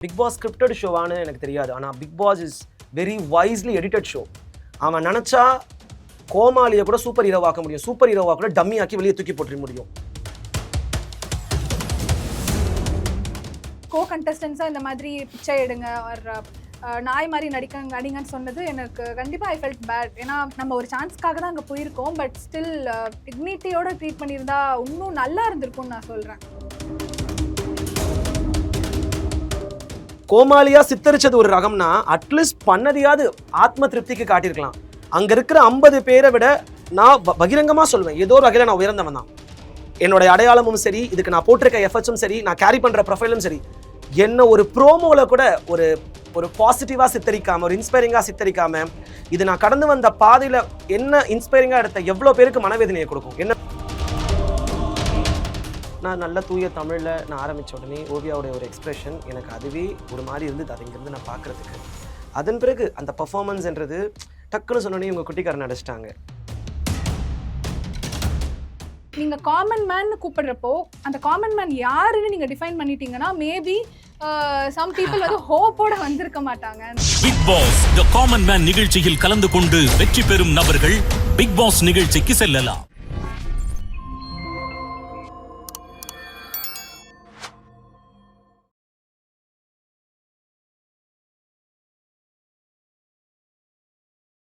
Big pass scripted ஷோவானு எனக்கு தெரியாது. ஆனால் Bigg Boss is very wisely edited show. அவன் நினச்சா கோமாளியை கூட சூப்பர் ஹீரோவாக்க முடியும், சூப்பர் ஹீரோவாக கூட டம்மி ஆக்கி வெளியே தூக்கி போட்டுற முடியும். கோ கண்டஸ்டன்ஸாக இந்த மாதிரி பிச்சை எடுங்க ஒரு நாய் மாதிரி நடிங்கன்னு சொன்னது எனக்கு கண்டிப்பாக ஐ ஃபெல்ட் பேட். ஏன்னா நம்ம ஒரு சான்ஸ்க்காக தான் அங்கே போயிருக்கோம். பட் ஸ்டில் டிக்னிட்டியோட ட்ரீட் பண்ணியிருந்தா இன்னும் நல்லா இருந்திருக்கும்னு நான் சொல்கிறேன். கோமாளியா சித்தரிச்சது ஒரு ரகம்னா அட்லீஸ்ட் பண்ணதையாவது ஆத்ம திருப்திக்கு காட்டியிருக்கலாம். அங்க இருக்கிற 50 பேரை விட நான் பகிரங்கமா சொல்வேன், ஏதோ ஒரு வகையில நான் உயர்ந்தவன் தான். என்னோட அடையாளமும் சரி, இதுக்கு நான் போட்டிருக்க எஃபர்ட்ஸும் சரி, நான் கேரி பண்ற ப்ரொஃபைலும் சரி, என்ன ஒரு ப்ரோமோல கூட ஒரு பாசிட்டிவா சித்தரிக்காம, ஒரு இன்ஸ்பைரிங்கா சித்தரிக்காம, இது நான் கடந்து வந்த பாதையில என்ன இன்ஸ்பைரிங்கா எடுத்த எவ்வளவு பேருக்கு மனவேதனையை கொடுக்கும். என்ன நான் நல்ல தூய தமிழில் நான் ஆரம்பித்த உடனே ஓவியாவுடைய ஒரு எக்ஸ்பிரஷன் எனக்கு அதுவே ஒரு மாதிரி இருந்தது. அது இங்கேருந்து நான் பார்க்குறதுக்கு அதன் பிறகு அந்த பர்ஃபார்மன்ஸ்ன்றது டக்குன்னு சொன்னோடனே இவங்க குட்டிக்காரன் அடிச்சிட்டாங்க. நீங்கள் காமன் மேன் கூப்பிடுறப்போ அந்த காமன் மேன் யாருன்னு நீங்கள் டிஃபைன் பண்ணிட்டீங்கன்னா மேபி சம் பீப்புள் வந்து ஹோப்போட வந்திருக்க மாட்டாங்க. Bigg Boss the common man நிகழ்ச்சியில் கலந்து கொண்டு வெற்றி பெறும் நபர்கள் பிக் பாஸ் நிகழ்ச்சிக்கு செல்லலாம்.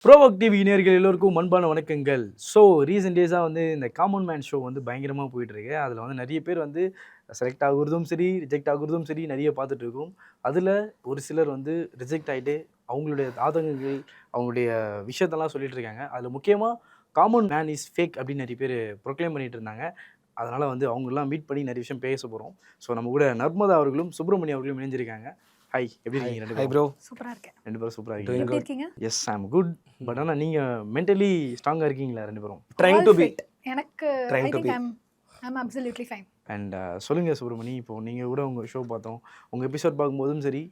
ப்ரோவோக் டிவி நேயர்கள் எல்லோருக்கும் அன்பான வணக்கங்கள். ஸோ ரீசெண்ட் டேஸாக வந்து இந்த காமன் மேன் ஷோ வந்து பயங்கரமாக போயிட்டுருக்கு. அதில் வந்து நிறைய பேர் வந்து செலக்ட் ஆகுறதும் சரி, ரிஜெக்ட் ஆகுறதும் சரி நிறைய பார்த்துட்ருக்கோம். அதில் ஒரு சிலர் வந்து ரிஜெக்ட் ஆகிட்டு அவங்களுடைய ஆதங்கங்கள், அவங்களுடைய விஷயத்தெல்லாம் சொல்லிட்டு இருக்காங்க. அதில் முக்கியமாக காமன் மேன் இஸ் ஃபேக் அப்படின்னு நிறைய பேர் ப்ரொக்ளைம் பண்ணிட்டு இருந்தாங்க. அதனால் வந்து அவங்களெலாம் மீட் பண்ணி நிறைய விஷயம் பேச போகிறோம். ஸோ நம்ம கூட நர்மதா அவர்களும் சுப்பிரமணியம் அவர்களும் இணைஞ்சிருக்காங்க. ஹை, எப்படி இருக்கீங்க? ரெண்டு பேரும்? ப்ரோ சூப்பரா இருக்கேன். ரெண்டு பேரும் சூப்பராக எப்படி இருக்கீங்க? Yes, I am good. But ஆனால் நீங்கள் மென்டலி ஸ்ட்ராங்காக இருக்கீங்களா ரெண்டு பேரும்? Trying to be. எனக்கு I think I am absolutely fine. And சொல்லுங்கள் சுப்பிரமணி, இப்போது நீங்கள் கூட உங்கள் ஷோ பார்த்தோம், உங்கள் எபிசோட் பார்க்கும்போதும் சரி,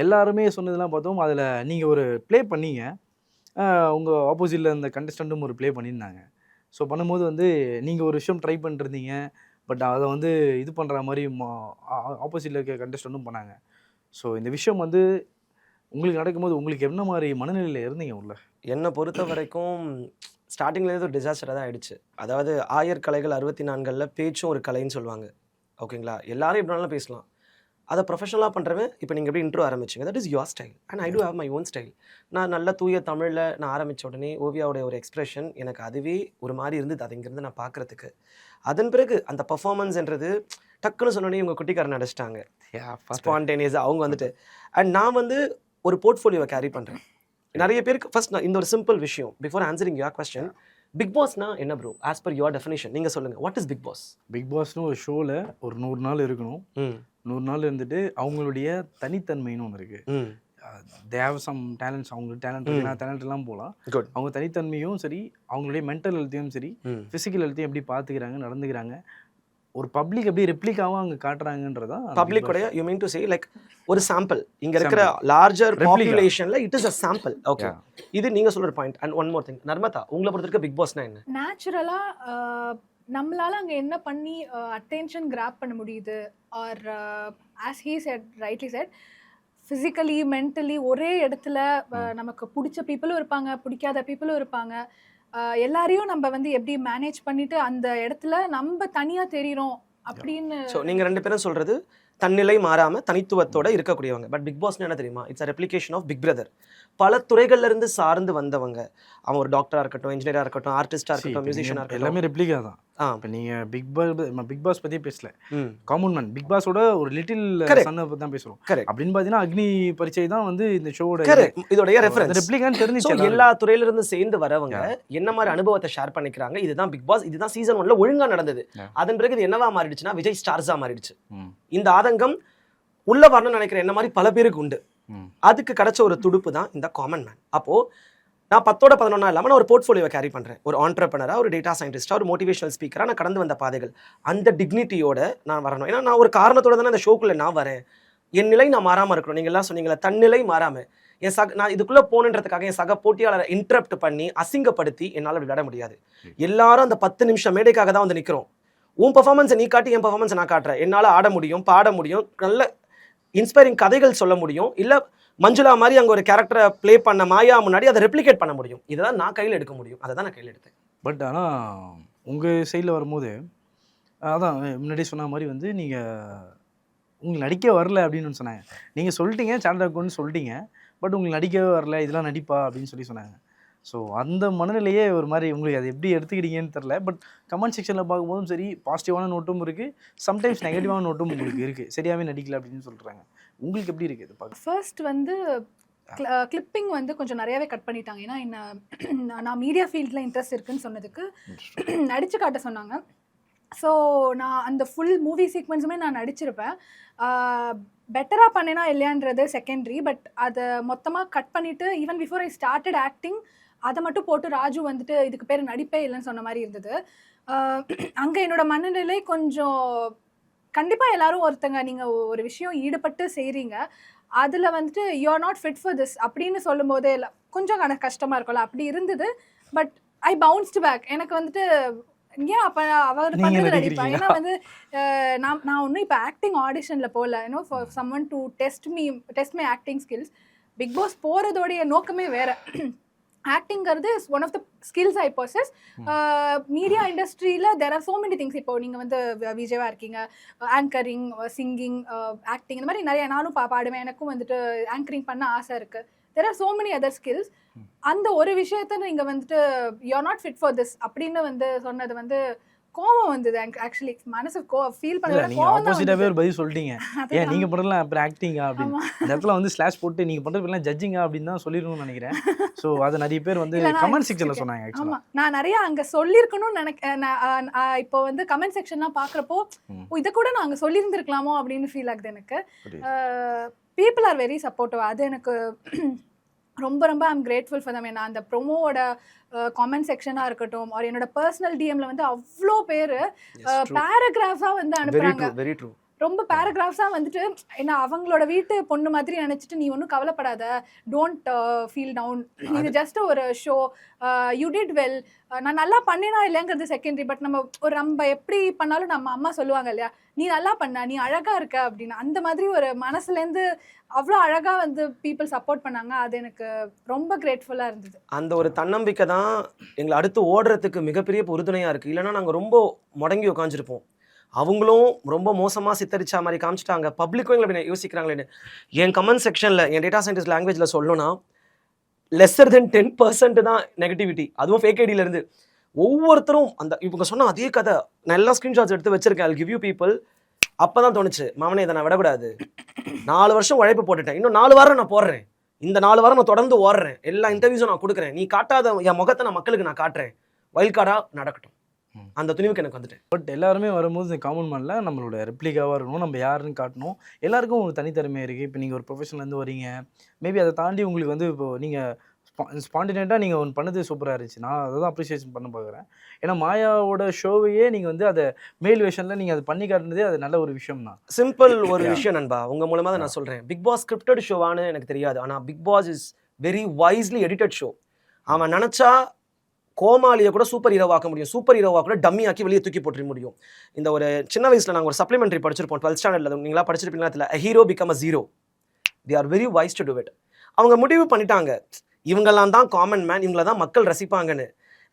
எல்லாருமே சொன்னதெல்லாம் பார்த்தோம். அதில் நீங்கள் ஒரு ப்ளே பண்ணீங்க, உங்கள் ஆப்போசிட்டில் அந்த கண்டஸ்டண்ட்டும் ஒரு ப்ளே பண்ணியிருந்தாங்க. ஸோ பண்ணும்போது வந்து நீங்கள் ஒரு விஷயம் ட்ரை பண்ணிருந்தீங்க, பட் அதை வந்து இது பண்ணுற மாதிரி ஆப்போசிட்டில் இருக்க கண்டஸ்டண்ட்டும் பண்ணாங்க. ஸோ இந்த விஷயம் வந்து உங்களுக்கு நடக்கும்போது உங்களுக்கு என்ன மாதிரி மனநிலையில் இருந்தீங்க உள்ள? என்னை பொறுத்த வரைக்கும் ஸ்டார்டிங்லேருந்து ஒரு டிசாஸ்டராக தான் ஆயிடுச்சு. அதாவது 1000 கலைகள் 64 பேச்சும் ஒரு கலைன்னு சொல்லுவாங்க. ஓகேங்களா? எல்லாரும் எப்படினாலும் பேசலாம். அதை ப்ரொஃபஷனலாக பண்ணுறவன் இப்போ நீங்கள் எப்படி இன்ட்ரோ ஆரம்பிச்சிங்க, that is your style and I too have my own style. நான் நல்ல தூய தமிழில் நான் ஆரம்பித்த உடனே ஓவியாவுடைய ஒரு எக்ஸ்பிரஷன் எனக்கு அதுவே ஒரு மாதிரி இருந்தது. அது இங்கேருந்து நான் பார்க்குறதுக்கு அதன் பிறகு அந்த பர்ஃபார்மன்ஸ்ன்றது டக்குன்னு சொன்னோடனே இவங்க குட்டிக்காரன் அடிச்சிட்டாங்க. ஸ்பான்டேனியஸாக அவங்க வந்துட்டு அண்ட் நான் வந்து ஒரு போர்ட்ஃபோலியோவை கேரி பண்ணுறேன். நிறைய பேருக்கு ஃபர்ஸ்ட் நான் இந்த ஒரு சிம்பிள் விஷயம் before answering your question, big பாஸ்னா என்ன bro as per your definition நீங்கள் சொல்லுங்கள். What is big boss? Big பாஸ்னு ஒரு ஷோவில் ஒரு 100 நாள் இருக்கணும். 100 நாள் இருந்துட்டு அவங்களுடைய தனித்தன்மைன்னு ஒன்று இருக்குது. They have some talents. அவங்களுக்கு டேலண்ட் எல்லாம் போகலாம். அவங்க தனித்தன்மையும் சரி, அவங்களுடைய மென்டல் ஹெல்த்தையும் சரி, ஃபிசிக்கல் ஹெல்த்தையும் எப்படி பார்த்துக்கிறாங்க, நடந்துக்கிறாங்க, ஒரு பப்ளிக் எப்படி ரெப்ளிகாவும் அங்கே காட்டுறாங்கன்றதான் பப்ளிக் உடைய you mean to say like ஒரு சாம்பிள் இங்கே இருக்கிற லார்ஜர் பாப்புலேஷன்ல it is a sample. Okay, இது நீங்க சொல்ற point. And one more thing, Narmada, உங்களை பொறுத்த பிக் பாஸ்னா என்ன? நேச்சுரலா நம்மளால அங்கே என்ன பண்ணி அட்டென்ஷன் கிராப் பண்ண முடியுது, or as he said rightly said physically mentally ஒரே இடத்துல நமக்கு பிடிச்ச பீப்புளும் இருப்பாங்க, பிடிக்காத பீப்புளும் இருப்பாங்க. எல்லாரையும் நம்ம வந்து எப்படி மேனேஜ் பண்ணிட்டு அந்த இடத்துல நம்ம தனியா தெரியுறோம் அப்படின்னு. ஸோ நீங்கள் 2 பேரும் சொல்றது தன்னிலை மாறாம தனித்துவத்தோட இருக்கக்கூடியவங்க. பட் பிக் பாஸ்னு என்ன தெரியுமா? It's a replication of Big Brother. பல துறைகள்ல இருந்து சார்ந்து வந்தவங்க. அவன் ஒரு டாக்டரா இருக்கட்டும், இன்ஜினியரா இருக்கட்டும், ஆர்டிஸ்டா இருக்கட்டும், மியூசிஷியனா இருக்கட்டும், எல்லாமே ரெப்ளிகா தான். இப்போ நீங்கள் பிக் பாஸ் பற்றியே பேசல, காமன் மேன் பிக் பாஸோட ஒரு லிட்டில் சன்னை பற்றி தான் பேசுகிறோம். அப்படின்னு பார்த்தீங்கன்னா அக்னி பரிச்சை தான் வந்து இந்த ஷோவோட இதோடைய ரெஃபரன்ஸ். ரெப்ளிகான்னு தெரிஞ்சிச்சு. எல்லா துறையில இருந்து சேர்ந்து வரவங்க என்ன மாதிரி அனுபவத்தை ஷேர் பண்ணிக்கிறாங்க. இதுதான் பிக் பாஸ். இதுதான் சீசன் 1ல ஒழுங்கா நடந்தது. அதன் பிறகு இது என்னவா மாறிடுச்சுன்னா விஜய் ஸ்டார்ஸா மாறிடுச்சு. இந்த ஆதங்கம் உள்ள வரணும்னு நினைக்கிற என்ன மாதிரி பல பேருக்கு உண்டு. அதுக்கு கிடைச்ச ஒரு துடுப்பு தான் இந்த காமன் மேன். அப்போ நான் 10ஓட 11 இல்லாமல் நான் ஒரு போர்ட்ஃபோலியோவை கேரி பண்ணுறேன். ஒரு ஆண்டர்பிரனரா, ஒரு டேட்டா சயின்டிஸ்டா, ஒரு மோட்டிவேஷனல் ஸ்பீக்கராக நான் கடந்து வந்த பாதைகள், அந்த டிக்னிட்டியோட நான் வரணும். ஏன்னா நான் ஒரு காரணத்தோட தானே அந்த ஷோக்குள்ளே நான் வரேன். என் நிலை நான் மாறாமல் இருக்கணும். நீங்கள் எல்லாம் சொன்னீங்களா, தன்னிலை மாறாமல். நான் இதுக்குள்ளே போகணுன்றதுக்காக என் சக போட்டியாளரை இன்டரப்ட் பண்ணி அசிங்கப்படுத்தி என்னால் விளையாட முடியாது. எல்லாரும் அந்த 10 நிமிஷம் மேடைக்காக தான் வந்து நிற்கிறோம். உன் பர்ஃபார்மன்ஸை நீ காட்டி என் பர்ஃபார்மன்ஸை நான் காட்டுறேன். என்னால் ஆட முடியும், பாட முடியும், நல்ல இன்ஸ்பைரிங் கதைகள் சொல்ல முடியும், இல்லை மஞ்சுளா மாதிரி அங்கே ஒரு கேரக்டரை ப்ளே பண்ண மாயா முன்னாடி அதை ரெப்ளிகேட் பண்ண முடியும். இதை தான் நான் கையில் எடுக்க முடியும், அதை தான் நான் கையில் எடுத்தேன். பட் ஆனால் உங்கள் சைடில் வரும்போது அதான் முன்னாடி சொன்ன மாதிரி வந்து நீங்கள் உங்களுக்கு நடிக்க வரல அப்படின்னு சொன்னாங்க. நீங்கள் சொல்லிட்டீங்க சேனல் அக்கௌண்ட்னு சொல்லிட்டீங்க, பட் உங்களுக்கு நடிக்கவே வரல, இதெல்லாம் நடிப்பா அப்படின்னு சொன்னாங்க. ஸோ அந்த மனநிலையே ஒரு மாதிரி உங்களுக்கு அதை எப்படி எடுத்துக்கிட்டீங்கன்னு தெரில. பட் கமெண்ட் செக்ஷனில் பார்க்கும்போதும் சரி பாசிட்டிவான நோட்டும் இருக்குது, சம்டைம்ஸ் நெகட்டிவான நோட்டும் உங்களுக்கு இருக்குது, சரியாகவே நடிக்கல அப்படின்னு சொல்கிறாங்க. உங்களுக்கு எப்படி இருக்குது இது பார்க்க? ஃபர்ஸ்ட் வந்து கிளிப்பிங் வந்து கொஞ்சம் நிறையாவே கட் பண்ணிட்டாங்க. ஏன்னா என்ன நான் மீடியா ஃபீல்டில் இன்ட்ரெஸ்ட் இருக்குன்னு சொன்னதுக்கு நடிச்சு காட்ட சொன்னாங்க. ஸோ நான் அந்த ஃபுல் மூவி சீக்வன்ஸுமே நான் நடிச்சிருப்பேன். பெட்டராக பண்ணேனா இல்லையான்றது செகண்டரி. பட் அதை மொத்தமாக கட் பண்ணிவிட்டு even before I started acting அதை மட்டும் போட்டு ராஜு வந்துட்டு இதுக்கு பேர் நடிப்பே இல்லைன்னு சொன்ன மாதிரி இருந்தது. அங்கே என்னோட மனநிலை கொஞ்சம் கண்டிப்பாக எல்லாரும் ஒருத்தங்க நீங்கள் ஒரு விஷயம் ஈடுபட்டு செய்கிறீங்க, அதில் வந்துட்டு you are not fit for this அப்படின்னு சொல்லும் போதே கொஞ்சம் கஷ்டமாக இருக்கும்ல, அப்படி இருந்தது. But I bounced back. எனக்கு வந்துட்டு ஏன் அப்போ அவர் பண்ணது நடிப்பேன். ஏன்னா வந்து நான் ஒன்றும் இப்போ ஆக்டிங் ஆடிஷனில் போகல, you know for someone to test my acting skills. Big boss போகிறதோடைய நோக்கமே வேறு. ஆக்டிங்கிறது is one of the skills I possess. Media இண்டஸ்ட்ரியில் there are so many things. இப்போ நீங்கள் வந்து விஜயவாக இருக்கீங்க, ஆங்கரிங், சிங்கிங், ஆக்டிங், இந்த மாதிரி நிறைய நானும் பாடுவேன், எனக்கும் வந்துட்டு ஆங்கரிங் பண்ண ஆசை இருக்குது. There are so many other skills. அந்த ஒரு விஷயத்த நீங்கள் வந்துட்டு you are not fit for this அப்படின்னு வந்து சொன்னது வந்து கோவம் வந்தது. ஆக்சுவலி மனசு ஃபீல் பண்ணல. நீங்க ஆப்போசிட்டாவே ஒரு பதில் சொல்லிட்டீங்க, ஏன் நீங்க பண்றலாம் அப்புறம் ஆக்டிங்கா அப்படின்னு. இந்த இடத்துல வந்து ஸ்லாஷ் போட்டு நீங்க பண்றதுலாம் ஜட்ஜிங்கா அப்படின்னு தான் சொல்லிடணும்னு நினைக்கிறேன். ஸோ அதை நிறைய பேர் வந்து கமெண்ட் செக்ஷன்ல சொன்னாங்க. ஆமா, நான் நிறைய அங்க சொல்லியிருக்கணும்னு நினைக்கிறேன். இப்போ வந்து கமெண்ட் செக்ஷன்லாம் பாக்குறப்போ இதை கூட நான் அங்க சொல்லியிருந்திருக்கலாமோ அப்படின்னு ஃபீல் ஆகுது எனக்கு. People are very supportive. அது எனக்கு ரொம்ப ரொம்ப ஐம் கிரேட்ஃபுல் ஃபார் தம். ஏன்னா அந்த ப்ரோமோவோட காமெண்ட் செக்ஷனாக இருக்கட்டும், ஒரு என்னோட பர்சனல் டிஎம்ல வந்து அவ்வளோ பேர் பேராகிராஃபாக வந்து அனுப்புகிறாங்க. ரொம்ப பேராகிராஃப்ஸாக வந்துட்டு ஏன்னா அவங்களோட வீட்டு பொண்ணு மாதிரி நினச்சிட்டு நீ ஒன்றும் கவலைப்படாத, டோன்ட் ஃபீல் டவுன், இது ஜஸ்ட் ஒரு ஷோ, யூ டிட் வெல். நான் நல்லா பண்ணினா இல்லைங்கிறது செகண்டரி. பட் நம்ம எப்படி பண்ணாலும் நம்ம அம்மா சொல்லுவாங்க இல்லையா, நீ நல்லா பண்ண, நீ அழகாக இருக்க அப்படின்னு. அந்த மாதிரி ஒரு மனசுலேருந்து அவ்வளோ அழகாக வந்து பீப்புள் சப்போர்ட் பண்ணாங்க. அது எனக்கு ரொம்ப கிரேட்ஃபுல்லாக இருந்தது. அந்த ஒரு தன்னம்பிக்கை தான் எங்களை அடுத்து ஓடுறதுக்கு மிகப்பெரிய உறுதுணையாக இருக்குது. இல்லைன்னா நாங்கள் ரொம்ப முடங்கி உட்காந்துருப்போம். அவங்களும் ரொம்ப மோசமாக சித்தரிச்சா மாதிரி காமிச்சிட்டாங்க, பப்ளிக்கும் எங்களை அப்படி யோசிக்கிறாங்களேன்னு. என் கமெண்ட் செக்ஷனில் என் டேட்டா சயின்டிஸ்ட் லாங்குவேஜில் சொல்லணும்னா லெஸ்ஸர் தென் 10% தான் நெகட்டிவிட்டி, அதுவும் ஃபேக் ஐடியிலேருந்து. ஒவ்வொருத்தரும் அந்த இவங்க சொன்ன அதே கதை நான் எல்லா ஸ்க்ரீன்ஷாட்ஸ் எடுத்து வச்சிருக்கேன். I'll give you people. அப்போ தான் தோணுச்சு, மாமனே இதை நான் விடக்கூடாது, 4 வருஷம் உழைப்பு போட்டுட்டேன், இன்னும் 4 வாரம் நான் போடுறேன், இந்த 4 வாரம் நான் தொடர்ந்து ஓடுறேன், எல்லா இன்டர்வியூஸும் நான் கொடுக்குறேன், நீ காட்டாத என் முகத்தை நான் மக்களுக்கு நான் காட்டுறேன், வைல்ட் கார்டாக நடக்கட்டும். அந்த துணிவுக்கு எனக்கு வந்துட்டேன். பட் எல்லாருமே வரும்போது இந்த காமன் மேனில் நம்மளோட ரெப்ளிகாவாக இருக்கணும், நம்ம யாருன்னு காட்டணும். எல்லாருக்கும் ஒரு தனித்தன்மை இருக்குது. இப்போ நீங்கள் ஒரு ப்ரொஃபஷன்லேருந்து வரீங்க, மேபி அதை தாண்டி உங்களுக்கு வந்து இப்போ நீங்கள் ஸ்பான்டினேட்டாக நீங்கள் ஒன்று பண்ணது சூப்பராக இருந்துச்சு. நான் அதை தான் அப்ரிஷியேஷன் பண்ண பார்க்குறேன். ஏன்னா மாயாவோட ஷோவையே நீங்கள் வந்து அதை மேல் வேஷனில் நீங்கள் அதை பண்ணி காட்டுனதே அது நல்ல ஒரு விஷயம் தான். சிம்பிள் ஒரு விஷயம் நண்பா, உங்கள் மூலமாக தான் நான் சொல்கிறேன். பிக் பாஸ் ஸ்கிரிப்டட் ஷோவானு எனக்கு தெரியாது, ஆனால் Bigg Boss is very wisely edited show. அவன் நினச்சா கோமாளியை கூட சூப்பர் ஹீரோவாக்க முடியும், சூப்பர் ஹீரோவாக கூட டம்மி ஆக்கி வெளியே தூக்கி போட்டுற முடியும். இந்த ஒரு சின்ன வயசில் நாங்கள் ஒரு சப்ளிமெண்ட்ரி படிச்சிருப்போம் 12th ஸ்டாண்டர்டில், நீங்களா படிச்சிருப்பீங்களா தெரியல, a hero become a zero. they are very wise to do it. அவங்க முடிவு பண்ணிட்டாங்க, இவங்கெல்லாம் தான் காமன் மேன், இவங்கள தான் மக்கள் ரசிப்பாங்கன்னு.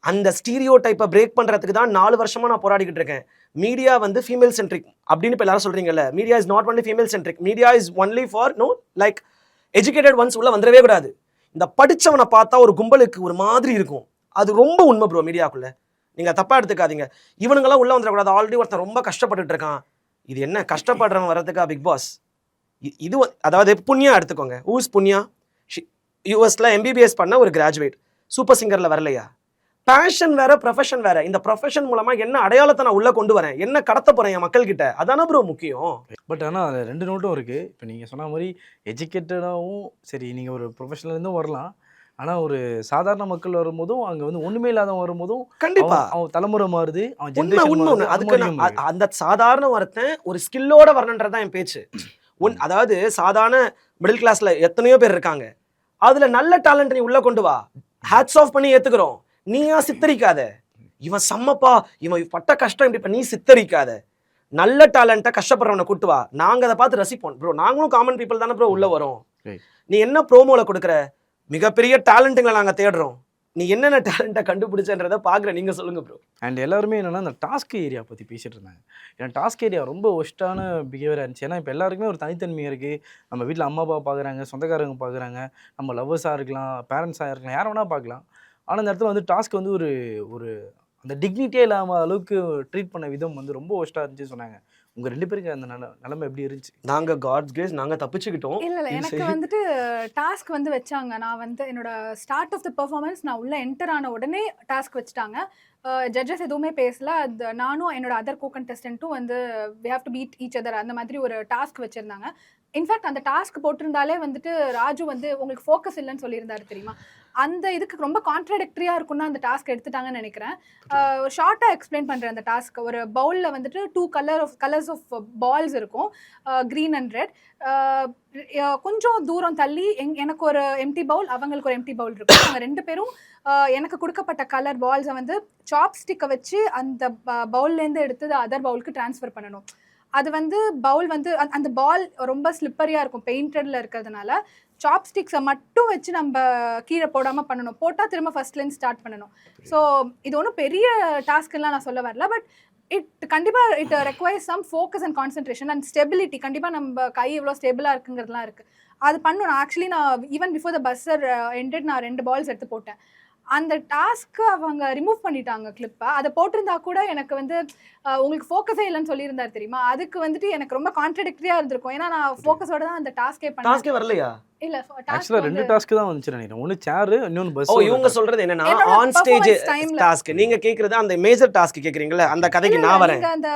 அந்த ஸ்டீரியோ டைப்பை பிரேக் பண்ணுறதுக்கு தான் 4 வருஷமாக நான் போராடிக்கிட்டு இருக்கேன். மீடியா வந்து ஃபீமேல் சென்ட்ரிக் அப்படின்னு இப்போ எல்லாரும் சொல்கிறீங்கல்ல, media is not only female centric, media is only for like educated ones உள்ள வந்துடவே கூடாது. இந்த படித்தவனை பார்த்தா ஒரு கும்பலுக்கு ஒரு மாதிரி இருக்கும், அது ரொம்ப உண்மை ப்ரோ. மீடியாக்குள்ள நீங்கள் தப்பாக எடுத்துக்காதீங்க, இவனுங்கெல்லாம் உள்ளே வந்துடக்கூடாது. ஆல்ரெடி ஒருத்தன் ரொம்ப கஷ்டப்பட்டுட்டு இருக்கான், இது என்ன கஷ்டப்படுறவன் வரதுக்கா பிக் பாஸ்? இது அதாவது புண்ணியா எடுத்துக்கோங்க. ஊஸ் புண்ணியா யூஎஸ்ல MBBS பண்ண ஒரு கிராஜுவேட், சூப்பர் சிங்கரில் வரலையா? பேஷன் வேற, ப்ரொஃபஷன் வேற. இந்த ப்ரொஃபஷன் மூலமாக என்ன அடையாளத்தை நான் உள்ளே கொண்டு வரேன், என்ன கடத்த போகிறேன் என் மக்கள்கிட்ட, அதான ப்ரோ முக்கியம். பட் ஆனால் அதில் 2 நோட்டும் இருக்குது. இப்போ நீங்கள் சொன்ன மாதிரி எஜுகேட்டடாகவும் சரி, நீங்கள் ஒரு ப்ரொஃபஷனலேருந்தும் வரலாம், ஆனால் ஒரு சாதாரண மக்கள் வரும்போதும் அங்கே வந்து ஒன்றுமே இல்லாதவன் வரும்போதும் கண்டிப்பா அவன் தலைமுறை மாறுது, அவன் உண்மை. அதுக்கு அந்த சாதாரண ஒருத்தன் ஒரு ஸ்கில்லோட வரணுன்றதான் என் பேச்சு. அதாவது சாதாரண மிடில் கிளாஸ்ல எத்தனையோ பேர் இருக்காங்க, அதுல நல்ல டேலண்ட் நீ உள்ள கொண்டு வா, ஹேட்ஸ் ஆஃப் பண்ணி ஏத்துக்கிறோம். நீயா சித்தரிக்காத, இவன் செம்மப்பா, இவன் பட்ட கஷ்டம் இப்படி நீ சித்தரிக்காத. நல்ல டேலண்ட்டை கஷ்டப்படுறவனை கூட்டு வா, நாங்க அதை பார்த்து ரசிப்போம் ப்ரோ. நாங்களும் காமன் பீப்புள் தானே ப்ரோ உள்ள வரோம். Right. நீ என்ன ப்ரோமோல கொடுக்குற, மிகப்பெரிய டேலண்ட்டுங்களை நாங்க தேடுறோம், நீ என்னென்ன டேலண்ட்டை கண்டுபிடிச்சன்றதை பார்க்குற, நீங்க சொல்லுங்க ப்ரோ. அண்ட் எல்லாருமே என்னன்னா அந்த டாஸ்க் ஏரியா பற்றி பேசிட்டு இருந்தாங்க. ஏன்னா டாஸ்க் ஏரியா ரொம்ப ஒஸ்ட்டான பிஹேவியராக இருந்துச்சு. ஏன்னா இப்போ எல்லாருக்குமே ஒரு தனித்தன்மை இருக்குது. நம்ம வீட்டில் அம்மா அப்பா பார்க்குறாங்க, சொந்தக்காரங்க பார்க்குறாங்க, நம்ம லவ்வர்ஸாக இருக்கலாம், பேரண்ட்ஸாக இருக்கலாம், யாரை வேணால் பார்க்கலாம். ஆனால் இந்த இடத்துல வந்து டாஸ்க் வந்து ஒரு ஒரு அந்த டிக்னிட்டியே இல்லாமல் அளவுக்கு ட்ரீட் பண்ண விதம் வந்து ரொம்ப ஒஸ்ட்டாக இருந்துச்சு சொன்னாங்க. உங்கள் 2 பேருக்கு அந்த நிலைமை எப்படி இருந்துச்சு? நாங்க காட்ஸ் கிரேஸ் நாங்க தப்பிச்சுக்கிட்டோம். இல்ல எனக்கு வந்துட்டு டாஸ்க் வந்து வச்சாங்க. நான் வந்து என்னோட ஸ்டார்ட் ஆஃப் த பெர்ஃபார்மன்ஸ் நான் உள்ள என்டர் ஆன உடனே டாஸ்க் வச்சுட்டாங்க. ஜட்ஜஸ் எதுவுமே பேசல. அது நானும் என்னோட அதர் கோ கண்டஸ்டன்ட்டும் வந்து we have to beat each other அந்த மாதிரி ஒரு டாஸ்க் வச்சிருந்தாங்க. இன்ஃபேக்ட் அந்த டாஸ்க் போட்டிருந்தாலே வந்துட்டு ராஜு வந்து உங்களுக்கு ஃபோக்கஸ் இல்லைன்னு சொல்லியிருந்தாரு தெரியுமா. அந்த இதுக்கு ரொம்ப கான்ட்ராடிக்டரியா இருக்கும்னா அந்த டாஸ்க் எடுத்துட்டாங்கன்னு நினைக்கிறேன். ஒரு ஷார்ட்டா எக்ஸ்பிளைன் பண்றேன். அந்த டாஸ்க் ஒரு பவுல்ல வந்துட்டு 2 கலர்ஸ் ஆஃப் பால்ஸ் இருக்கும், கிரீன் அண்ட் ரெட். கொஞ்சம் தூரம் தள்ளி எனக்கு ஒரு எம்டி பவுல், அவங்களுக்கு ஒரு எம்டி பவுல் இருக்கும். அவங்க 2 பேரும் எனக்கு கொடுக்கப்பட்ட கலர் பால்ஸை வந்து சாப்ஸ்டிக்கை வச்சு அந்த பவுல்லேருந்து எடுத்து அதர் பவுலுக்கு ட்ரான்ஸ்ஃபர் பண்ணணும். அது வந்து பவுல் வந்து அந்த பால் ரொம்ப ஸ்லிப்பரியாக இருக்கும், பெயிண்டடில் இருக்கிறதுனால சாப்ஸ்டிக்ஸை மட்டும் வச்சு நம்ம கீழே போடாமல் பண்ணணும். போட்டால் திரும்ப ஃபர்ஸ்ட்லேருந்து ஸ்டார்ட் பண்ணணும். ஸோ இது ஒன்றும் பெரிய டாஸ்க்கெல்லாம் நான் சொல்ல வரல. பட் கண்டிப்பாக it requires some focus and concentration and stability. கண்டிப்பாக நம்ம கை எவ்வளோ ஸ்டேபிளாக இருக்குங்கிறதுலாம் இருக்குது. அது பண்ணணும். ஆக்சுவலி நான் even before the buzzer ended நான் 2 பால்ஸ் எடுத்து போட்டேன். அந்த டாஸ்க்கு அவங்க ரிமூவ் பண்ணிட்டாங்க கிளிப்பை. அதை போட்டிருந்தா கூட எனக்கு வந்து உங்களுக்கு ஃபோக்கஸே இல்லைன்னு சொல்லியிருந்தாரு தெரியுமா. அதுக்கு வந்துட்டு எனக்கு ரொம்ப கான்ட்ராடிக்டரியா இருந்திருக்கும். ஏன்னா நான் ஃபோக்கஸோட தான் அந்த டாஸ்கே பண்ணேன். டாஸ்கே வரலையா? இல்ல ஆக்சுவலாக 2 டாஸ்க்கு தான் வந்துச்சு நினைக்கிறேன். ஒன்று சேரு, இன்னொன்று பஸ். ஓ, இவங்க சொல்றது என்னன்னா ஆன் ஸ்டேஜ் டாஸ்க். நீங்க கேக்குறது அந்த மேஜர் டாஸ்க் கேக்குறீங்களா? அந்த கதைக்கு நான் வரேன். அந்த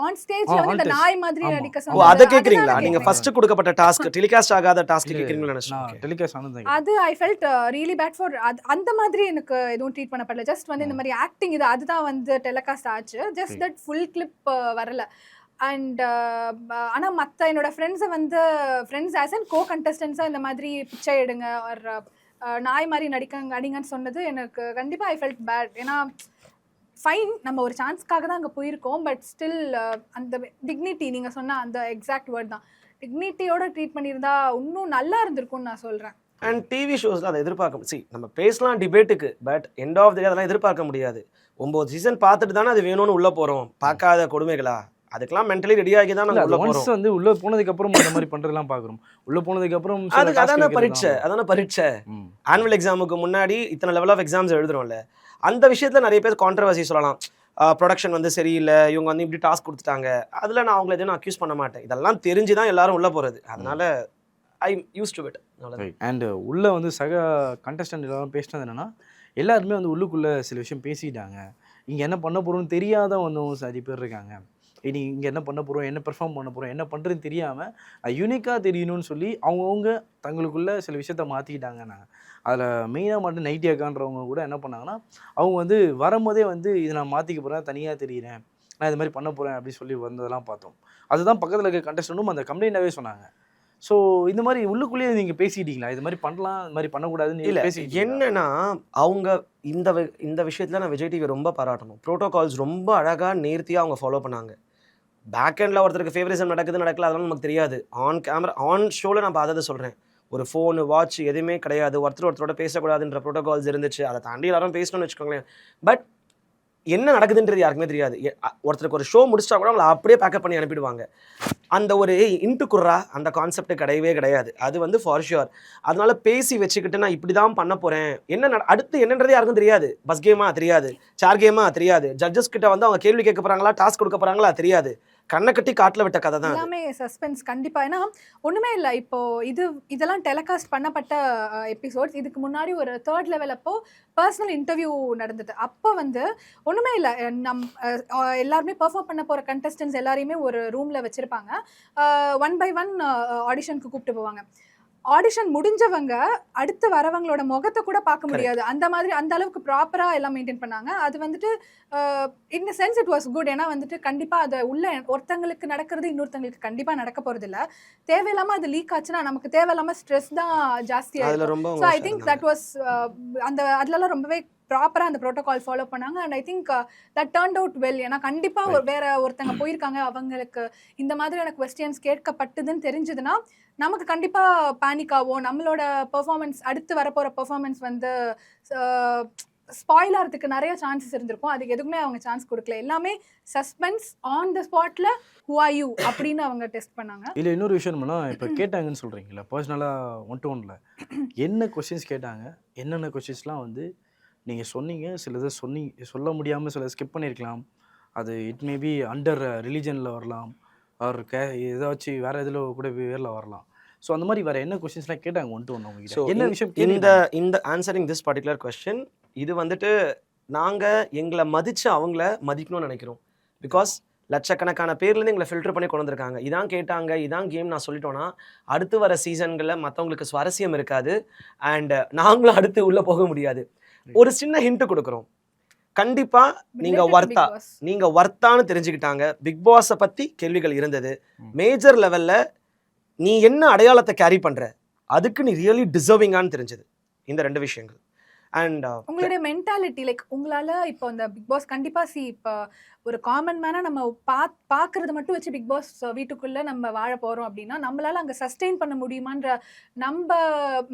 ஆன் ஸ்டேஜ்ல வந்து இந்த நாய் மாதிரி நடிக்க ஓ, சொன்னாங்க. அத கேக்குறீங்களா? நீங்க ஃபர்ஸ்ட் கொடுக்கப்பட்ட டாஸ்க் டெலிகாஸ்ட் ஆகாத டாஸ்க் கேக்குறீங்களா? நான் டெலிகாஸ்ட் ஆனது அது I felt really bad for. அந்த மாதிரி எனக்கு எதுவும் ட்ரீட் பண்ணப்படல. ஜஸ்ட் வந்து இந்த மாதிரி ஆக்டிங் இது அதுதான் வந்து டெலிகாஸ்ட் ஆச்சு. ஜஸ்ட் தட் ஃபுல் கிளிப் வரல. அண்ட் ஆனால் மற்ற என்னோட ஃப்ரெண்ட்ஸை வந்து ஃப்ரெண்ட்ஸ் ஆஸ் அண்ட் கோ கண்டஸ்டன்ஸாக இந்த மாதிரி பிச்சை எடுங்க ஒரு நாய் மாதிரி அடிங்கன்னு சொன்னது எனக்கு கண்டிப்பாக ஐ ஃபெல்ட் பேட். ஏன்னா ஃபைன், நம்ம ஒரு சான்ஸ்க்காக தான் அங்கே போயிருக்கோம். பட் ஸ்டில் அந்த டிக்னிட்டி நீங்கள் சொன்ன அந்த எக்ஸாக்ட் வேர்ட் தான், டிக்னிட்டியோட ட்ரீட் பண்ணியிருந்தா இன்னும் நல்லா இருந்திருக்கும்னு நான் சொல்கிறேன். அண்ட் டிவி ஷோஸில் அதை எதிர்பார்க்க நம்ம பேசலாம் டிபேட்டுக்கு, பட் எண்ட் ஆஃப் தி அதெல்லாம் எதிர்பார்க்க முடியாது. 9 சீசன் பார்த்துட்டு தானே அது வேணும்னு உள்ளே போகிறோம். பார்க்காத கொடுமைகளா? அதுக்கெல்லாம் மென்டலி ரெடி ஆகி தான் நாங்கள் உள்ள போகிறோம். வந்து உள்ளே போனதுக்கு அப்புறம் இந்த மாதிரி பண்ணுறதுலாம் பார்க்குறோம். உள்ளே போனதுக்கு அப்புறம் அதுக்கு அதான பரீட்சை. ஆனுவல் எக்ஸாமுக்கு முன்னாடி இத்தனை லெவல் ஆஃப் எக்ஸாம்ஸ் எழுதுறோம்ல, அந்த விஷயத்தில் நிறைய பேர் கான்ட்ரவர்சி சொல்லலாம். ப்ரொடக்ஷன் வந்து சரியில்லை, இவங்க வந்து இப்படி டாஸ்க் கொடுத்துட்டாங்க. அதில் நான் அவங்களை எதுவும் அக்யூஸ் பண்ண மாட்டேன். இதெல்லாம் தெரிஞ்சு தான் எல்லாரும் உள்ளே போகிறது. அதனால ஐ யூஸ் டு இட். அண்ட் உள்ளே வந்து சக கண்டஸ்டன்ட் எல்லாரும் பேசினது என்னன்னா, எல்லாருமே வந்து உள்ளுக்குள்ளே சில விஷயம் பேசிட்டாங்க. இங்கே என்ன பண்ண போகிறோம்னு தெரியாத வந்து சரி பேர் இருக்காங்க. இனி இங்கே என்ன பண்ண போகிறோம், என்ன பெர்ஃபார்ம் பண்ண போகிறோம், என்ன பண்ணுறதுன்னு தெரியாமல் யூனிக்காக தெரியணும்னு சொல்லி அவங்கவுங்க தங்களுக்குள்ளே சில விஷயத்த மாற்றிக்கிட்டாங்க. அதில் மெயினாக மட்டும் நைட்டி அக்கான்றவங்க கூட என்ன பண்ணாங்கன்னா, அவங்க வந்து வரும்போதே வந்து இதை நான் மாற்றிக்க போகிறேன், தனியாக தெரியுறேன், நான் இது மாதிரி பண்ண போகிறேன் அப்படின்னு சொல்லி வந்ததெல்லாம் பார்த்தோம். அதுதான் பக்கத்தில் இருக்க கண்டஸ்டன்ட்டும் அந்த கம்ப்ளைண்டாகவே சொன்னாங்க. ஸோ இந்த மாதிரி உள்ளுக்குள்ளேயே நீங்கள் பேசிட்டீங்களா, இது மாதிரி பண்ணலாம், இது மாதிரி பண்ணக்கூடாதுன்னு? இல்லை, என்னன்னா அவங்க இந்த விஷயத்தில் நான் விஜய் டிவி ரொம்ப பாராட்டணும். ப்ரோட்டோகால்ஸ் ரொம்ப அழகாக நேர்த்தியாக அவங்க ஃபாலோ பண்ணாங்க. பேக் எண்டில் ஒருத்தருக்கு ஃபேவரிசம் நடக்கல, அதெல்லாம் நமக்கு தெரியாது. ஆன் கேமரா ஆன் ஷோவில் நான் பார்த்ததை சொல்கிறேன். ஒரு ஃபோனு வாட்ச் எதுவுமே கிடையாது. ஒருத்தரோட பேசக்கூடாதுன்ற ப்ரோட்டோகால்ஸ் இருந்துச்சு. அதை தாண்டி எல்லாரும் பேசணும்னு வச்சுக்கோங்களேன். பட் என்ன நடக்குதுன்றது யாருக்குமே தெரியாது. ஒருத்தருக்கு ஒரு ஷோ முடிச்சிட்டா கூட அவங்களை அப்படியே பேக்கப் பண்ணி அனுப்பிடுவாங்க. அந்த ஒரு இன்ட்டு குர்ரா அந்த கான்செப்ட் கிடையாது. அது வந்து ஃபார் ஷுர். அதனால பேசி வச்சுக்கிட்டு நான் இப்படி தான் பண்ண போகிறேன், அடுத்து என்னன்றது யாருக்கும் தெரியாது. பஸ் கேமா தெரியாது, சேர் கேமா தெரியாது, ஜட்ஜஸ் கிட்ட வந்து அவங்க கேள்வி கேட்க போகிறாங்களா, டாஸ்க் கொடுக்க போகிறாங்களா தெரியாது. கண்ணை கட்டி காட்டில் விட்ட கதை தான் எல்லாமே சஸ்பென்ஸ். கண்டிப்பாக. ஏன்னா ஒன்றுமே இல்லை. இப்போது இதெல்லாம் டெலிகாஸ்ட் பண்ணப்பட்ட எபிசோட்ஸ். இதுக்கு முன்னாடி ஒரு 3rd லெவல் அப்போ பர்சனல் இன்டர்வியூ நடந்தது. அப்போ வந்து ஒன்றுமே இல்லை, எல்லாருமே பெர்ஃபார்ம் பண்ண போகிற கண்டஸ்டன்ஸ் எல்லாரையுமே ஒரு ரூமில் வச்சுருப்பாங்க. 1 by 1 ஆடிஷனுக்கு கூப்பிட்டு போவாங்க. ஆடிஷன் முடிஞ்சவங்க அடுத்து வரவங்களோட முகத்தை கூட பார்க்க முடியாது. அந்த மாதிரி அந்த அளவுக்கு ப்ராப்பராக எல்லாம் மெயின்டைன் பண்ணாங்க. அது வந்துட்டு in the sense it was good. ஏன்னா வந்துட்டு கண்டிப்பாக அதை உள்ள ஒருத்தங்களுக்கு நடக்கிறது இன்னொருத்தங்களுக்கு கண்டிப்பாக நடக்க போகிறது இல்லை. தேவையில்லாமல் அது லீக் ஆச்சுன்னா நமக்கு தேவையில்லாமல் ஸ்ட்ரெஸ் தான் ஜாஸ்தியாக இருக்கும். So I think that was அதுலலாம் ரொம்பவே ப்ராப்பராக அந்த ப்ரோட்டோகால் ஃபாலோ பண்ணாங்க. And I think that turned out well. ஏன்னா கண்டிப்பாக வேற ஒருத்தங்க போயிருக்காங்க, அவங்களுக்கு இந்த மாதிரியான கொஸ்டின்ஸ் கேட்கப்பட்டதுன்னு தெரிஞ்சதுன்னா நமக்கு கண்டிப்பாக பேனிக் ஆகும். நம்மளோட பெர்ஃபார்மன்ஸ், அடுத்து வரப்போகிற பெர்ஃபார்மன்ஸ் வந்து ஸ்பாயில் ஆகிறதுக்கு நிறைய சான்சஸ் இருந்திருக்கும். அதுக்கு எதுக்குமே அவங்க சான்ஸ் கொடுக்கல. எல்லாமே சஸ்பென்ஸ் ஆன் த ஸ்பாட்ல ஹூ ஆர் யூ அப்படின்னு அவங்க டெஸ்ட் பண்ணாங்க. இல்லை இன்னொரு விஷயம் என்னன்னா, இப்போ கேட்டாங்கன்னு சொல்கிறீங்களா பர்சனலாக 1-to-1 என்ன கொஸ்டின்ஸ் கேட்டாங்க, என்னென்ன கொஸ்டின்ஸ்லாம் வந்து நீங்கள் சொன்னீங்க, சிலதை சொல்ல முடியாமல் சில ஸ்கிப் பண்ணியிருக்கலாம். அது இட் மேபி அண்டர் ரிலீஜனில் வரலாம், ஆர் ஏதாச்சும் வேறு இதில் கூட வேரில் வரலாம். ஸோ அந்த மாதிரி வேறு என்ன கொஸ்டின்ஸ்லாம் கேட்டாங்க 1-to-1 உங்ககிட்ட? என்ன விஷயம் இந்த ஆன்சரிங் திஸ் பர்டிகுலர் கொஸ்டின், இது வந்துட்டு நாங்கள் எங்களை மதித்து அவங்கள மதிக்கணும்னு நினைக்கிறோம். பிகாஸ் லட்சக்கணக்கான பேர்லேருந்து எங்களை ஃபில்டர் பண்ணி கொண்டு வந்திருக்காங்க. இதான் கேட்டாங்க, இதான் கேம் நான் சொல்லிட்டோன்னா அடுத்து வர சீசன்களில் மற்றவங்களுக்கு சுவாரஸ்யம் இருக்காது, அண்ட் நாங்களும் அடுத்து உள்ளே போக முடியாது. ஒரு சின்ன ஹிண்ட் கொடுக்குறோம். கண்டிப்பாக நீங்கள் வர்த்தான்னு தெரிஞ்சுக்கிட்டாங்க. பிக் பாஸை பற்றி கேள்விகள் இருந்தது. மேஜர் லெவலில் நீ என்ன அடையாளத்தை கேரி பண்ணுற, அதுக்கு நீ ரியலி டிசர்விங்கான்னு தெரிஞ்சது இந்த 2 விஷயங்கள். அண்ட் உங்களுடைய மென்டாலிட்டி, லைக் உங்களால இப்போ இந்த பிக் பாஸ் கண்டிப்பாக இப்போ ஒரு காமன் மேனாக நம்ம பார்க்கறது மட்டும் வச்சு பிக் பாஸ் வீட்டுக்குள்ளே நம்ம வாழ போகிறோம் அப்படின்னா நம்மளால அங்கே சஸ்டெயின் பண்ண முடியுமான்ற நம்ம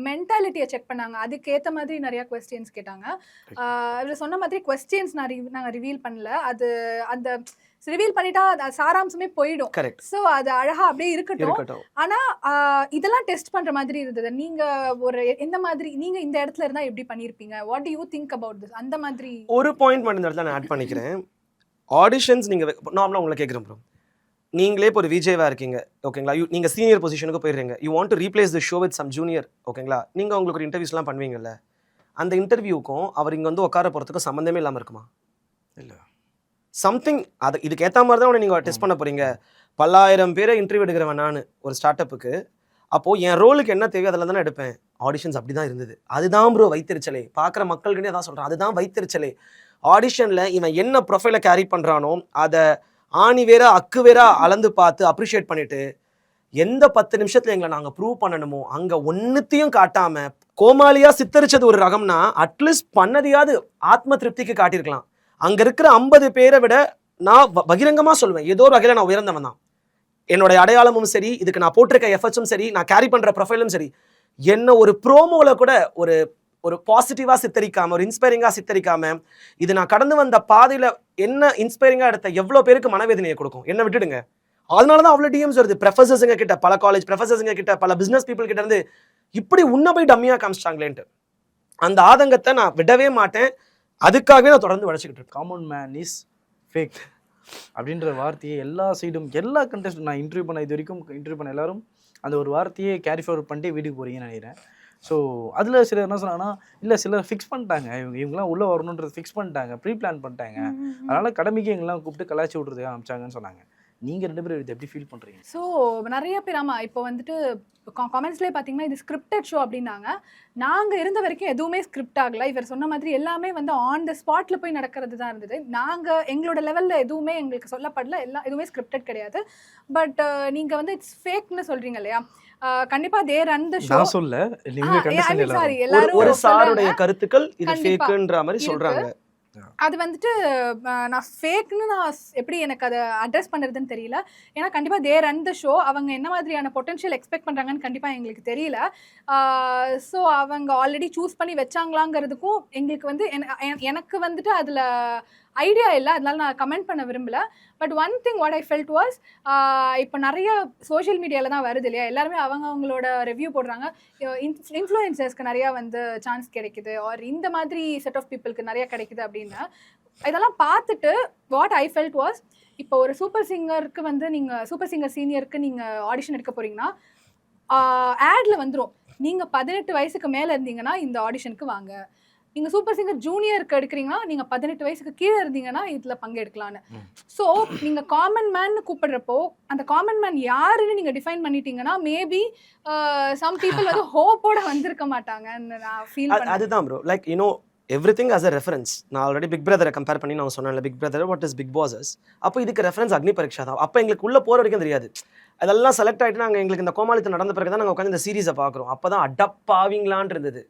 மென்டாலிட்டியை செக் பண்ணாங்க. அதுக்கேற்ற மாதிரி நிறையா கொஸ்டின்ஸ் கேட்டாங்க. இதில் சொன்ன மாதிரி கொஸ்டின்ஸ் நாங்கள் ரிவீல் பண்ணல. அது அந்த ரிவீல் பண்ணிட்டா அது சாராம்சமே போயிடும். கரெக்ட். ஸோ அது அழகா அப்படியே இருக்கட்டும். ஆனா இதெல்லாம் டெஸ்ட் பண்ற மாதிரி இருந்தது. நீங்க ஒரு எந்த மாதிரி, நீங்க இந்த இடத்துல இருந்தா எப்படி பண்ணிருப்பீங்க, what do you think about this, அந்த மாதிரி ஒரு பாயிண்ட் மட்டும் இந்த இடத்துல நான் ஆட் பண்ணிக்கிறேன். ஆடிஷன்ஸ் நீங்கள் நார்மலாக உங்களை கேட்குறேன் ப்ரோ, நீங்களே இப்போ ஒரு விஜேவா இருக்கீங்க ஓகேங்களா, நீங்கள் சீனியர் பொசிஷனுக்கு போயிடுறீங்க, you want to replace the show with some junior ஓகேங்களா, நீங்கள் உங்களுக்கு ஒரு இன்டர்வியூஸ்லாம் பண்ணுவீங்கல்ல, அந்த இன்டர்வியூக்கும் அவர் இங்கே வந்து உட்கார போகிறதுக்கும் சம்மந்தமே இல்லாமல் இருக்குமா? இல்லை, சம்திங் அது இதுக்கு ஏற்ற மாதிரி தான் நீங்கள் டெஸ்ட் பண்ண போகிறீங்க. 10,000 பேரை இன்டர்வியூ எடுக்கிறவன் நான் ஒரு ஸ்டார்ட் அப்புக்கு, அப்போது என் ரோலுக்கு என்ன தேவை அதில் தானே எடுப்பேன். ஆடிஷன்ஸ் அப்படி தான் இருந்தது. அதுதான் ப்ரோ வைத்திருச்சலே, பார்க்குற மக்கள்கிட்டே தான் சொல்கிறேன், அதுதான் வைத்திருச்சலே. ஆடிஷனில் இவன் என்ன ப்ரொஃபைலை கேரி பண்ணுறானோ அதை ஆணி வேற அக்கு வேற அளந்து பார்த்து அப்ரிஷியேட் பண்ணிவிட்டு எந்த 10 நிமிஷத்தில் எங்களை நாங்கள் ப்ரூவ் பண்ணணுமோ அங்கே ஒன்றுத்தையும் காட்டாமல் கோமாளியாக சித்தரிச்சது ஒரு ரகம்னா அட்லீஸ்ட் பண்ணதையாவது ஆத்ம திருப்திக்கு காட்டியிருக்கலாம். அங்கே இருக்கிற 50 பேரை விட நான் பகிரங்கமாக சொல்லுவேன், ஏதோ ஒரு வகையில் நான் உயர்ந்தவன் தான். என்னோட அடையாளமும் சரி, இதுக்கு நான் போட்டிருக்க எஃபர்ட்ஸும் சரி, நான் கேரி பண்ணுற ப்ரொஃபைலும் சரி, என்ன ஒரு ப்ரோமோவில் கூட ஒரு பாசிட்டிவாக சித்தரிக்காமல், ஒரு இன்ஸ்பைரிங்காக சித்தரிக்காமல், இது நான் கடந்து வந்த பாதையில் என்ன இன்ஸ்பைரிங்காக எடுத்த எவ்வளோ பேருக்கு மனவேதனையை கொடுக்கும். என்ன விட்டுடுங்க. அதனால தான் அவ்வளோ டிஎம்ஸ் வருது. ப்ரொஃபஸர்ஸுங்க கிட்ட, பல காலேஜ் ப்ரொஃபஸர்ஸுங்க கிட்ட, பல பிஸ்னஸ் பீப்புள் கிட்ட இருந்து இப்படி உன்னை போய் டம்மியாக காமிச்சிட்டாங்களேன்ட்டு அந்த ஆதங்கத்தை நான் விடவே மாட்டேன். அதுக்காகவே நான் தொடர்ந்து உழைச்சிக்கிட்டு இருக்கேன். காமன் மேன் இஸ் ஃபேக் அப்படின்ற வார்த்தையை எல்லா சைடும், எல்லா கண்டெஸ்ட் நான் இன்டர்வியூ பண்ண இது வரைக்கும் இன்டர்வியூ பண்ண எல்லாரும் அந்த ஒரு வார்த்தையை கேரி ஃபார்வர்ட் பண்ணிட்டு வீட்டுக்கு போகிறீங்கன்னு நினைக்கிறேன். ஸோ அதில் சிலர் என்ன சொன்னாங்கன்னா, இல்லை சிலர் ஃபிக்ஸ் பண்ணிட்டாங்க, இவங்கெல்லாம் உள்ளே வரணுன்றது ஃபிக்ஸ் பண்ணிட்டாங்க, ப்ரீ பிளான் பண்ணிட்டாங்க, அதனால் கடமைக்கு எங்கெல்லாம் கூப்பிட்டு கலாச்சி விட்றதுக்காக அமிச்சாங்கன்னு சொன்னாங்க. நீங்கள் 2 பேரும் இது எப்படி ஃபீல் பண்ணுறீங்க? ஸோ நிறைய பேர் ஆமாம் இப்போ வந்துட்டு காமெண்ட்ஸ்லேயே பார்த்தீங்கன்னா இது ஸ்கிரிப்டட் ஷோ அப்படின்னாங்க. நாங்கள் இருந்த வரைக்கும் எதுவுமே ஸ்கிரிப்ட் ஆகலை. இவர் சொன்ன மாதிரி எல்லாமே வந்து ஆன் த ஸ்பாட்டில் போய் நடக்கிறது தான் இருந்தது. நாங்கள் எங்களோட லெவலில் எதுவுமே எங்களுக்கு சொல்லப்படல, எதுவுமே ஸ்கிரிப்டட் கிடையாது. பட் நீங்கள் வந்து இட்ஸ் ஃபேக்னு சொல்கிறீங்க இல்லையா, கண்டிப்பா தே ரன் தி ஷோ. நான் சொல்ல, நீங்க கண்டிஷன் சாரி, எல்லாரும் ஒரு சாருடைய கருத்துக்கள் இது ஃபேக்ன்ற மாதிரி சொல்றாங்க. அது வந்துட்டு நான் ஃபேக்னு நான் எப்படி எனக்கு அதை அட்ரஸ் பண்ணுறதுன்னு தெரியல. ஏன்னா கண்டிப்பாக தே ரன் த ஷோ. அவங்க என்ன மாதிரியான பொட்டன்ஷியல் எக்ஸ்பெக்ட் பண்ணுறாங்கன்னு கண்டிப்பாக எங்களுக்கு தெரியல. ஸோ அவங்க ஆல்ரெடி சூஸ் பண்ணி வச்சாங்களாங்கிறதுக்கும் எங்களுக்கு வந்து எனக்கு வந்துட்டு அதில் ஐடியா இல்லை, அதனால நான் கமெண்ட் பண்ண விரும்பலை. But one thing what I felt was, இப்போ நிறைய சோஷியல் மீடியாவில் தான் வருது இல்லையா, எல்லாருமே அவங்களோட ரிவ்யூ போடுறாங்க. இன்ஃப்ளூயன்சர்ஸ்க்கு நிறையா வந்து சான்ஸ் கிடைக்குது, ஆர் இந்த மாதிரி செட் ஆஃப் பீப்புளுக்கு நிறையா கிடைக்குது அப்படின்னு. இதெல்லாம் பார்த்துட்டு வாட் ஐ ஃபெல்ட் வாஸ், இப்போ ஒரு சூப்பர் சிங்கருக்கு வந்து நீங்கள் சூப்பர் சிங்கர் சீனியருக்கு நீங்கள் ஆடிஷன் எடுக்க போகிறீங்கன்னா ஆடில் வந்துடும், நீங்கள் 18 வயசுக்கு மேலே இருந்தீங்கன்னா இந்த ஆடிஷனுக்கு வாங்க, நீங்கள் சூப்பர் சிங்கர் ஜூனியருக்கு எடுக்கிறீங்கன்னா நீங்கள் 18 வயசுக்கு கீழே இருந்தீங்கன்னா இதில் பங்கெடுக்கலான்னு. ஸோ நீங்கள் காமன் மேன்னு கூப்பிடுறப்போ அந்த காமன் மேன் யாருன்னு நீங்கள் டிஃபைன் பண்ணிட்டீங்கன்னா மேபி சம் பீப்புள் வந்து ஹோப்போட வந்திருக்க மாட்டாங்கன்னு நான் ஃபீல் பண்ணேன். அதுதான் bro, like you know everything as a reference. நான் ஆல்ரெடி பிக் பிரதரை கம்பேர் பண்ணி நான் சொன்னேன்ல, Big Brother what is Bigg Boss's, அப்போ இதுக்கு ரெஃபரன்ஸ் அக்னி பரீட்சா தான். அப்போ எங்களுக்கு உள்ளே போகிற வரைக்கும் தெரியாது. அதெல்லாம் செலக்ட் ஆகிட்டு நாங்கள் எங்களுக்கு இந்த கோமாளித்து நடந்த பிறகு தான் நாங்கள் உட்காந்து இந்த சீரீஸை பார்க்குறோம். அப்போ தான் அடப்பாவீங்களான் இருந்தது,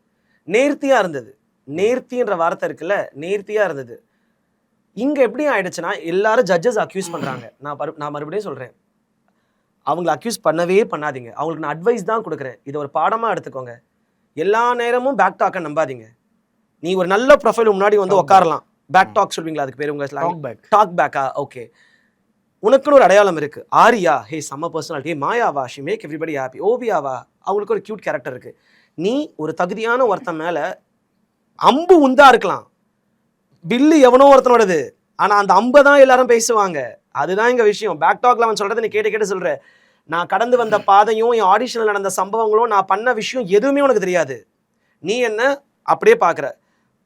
நேர்த்தியாக இருந்தது. நேர்த்தின்ற வார்த்தை இருக்குல்ல, நேர்த்தியா இருந்தது. இங்க எப்படி ஆயிடுச்சுன்னா எல்லாரும் ஜட்ஜஸ் அக்யூஸ் பண்றாங்க. நான் மறுபடியும் சொல்றேன், அவங்களை அக்யூஸ் பண்ணவே பண்ணாதீங்க. அவங்களுக்கு நான் அட்வைஸ் தான் கொடுக்குறேன். இதை ஒரு பாடமா எடுத்துக்கோங்க. எல்லா நேரமும் பேக் டாக்க நம்பாதீங்க. நீ ஒரு நல்ல ப்ரொஃபைல் முன்னாடி வந்து உட்காரலாம். பேக் டாக் சொல்வீங்களா? அதுக்கு பேர் உங்க டாக் பேக்கா? ஓகே, உனக்குன்னு ஒரு அடையாளம் இருக்கு. ஆரியா, ஹே செம்ம பர்சனாலிட்டி. மாயாவா, ஷி மேக் எவ்ரிபடி ஹாப்பி. ஓவியாவா, அவங்களுக்கு ஒரு கியூட் கேரக்டர் இருக்கு. நீ ஒரு தகுதியான ஒருத்தன் மேல அம்பு உந்தா இருக்கலாம், பில்லு எவனோ ஒருத்தனோடது, ஆனா அந்த அம்பை தான் எல்லாரும் பேசுவாங்க. அதுதான் இங்க விஷயம். பேக் டாக்ல அவன் சொல்றதை நீ கேட்டு சொல்ற. நான் கடந்து வந்த பாதையும் என் ஆடிஷனில் நடந்த சம்பவங்களும் நான் பண்ண விஷயம் எதுவுமே உனக்கு தெரியாது. நீ என்ன அப்படியே பார்க்குற.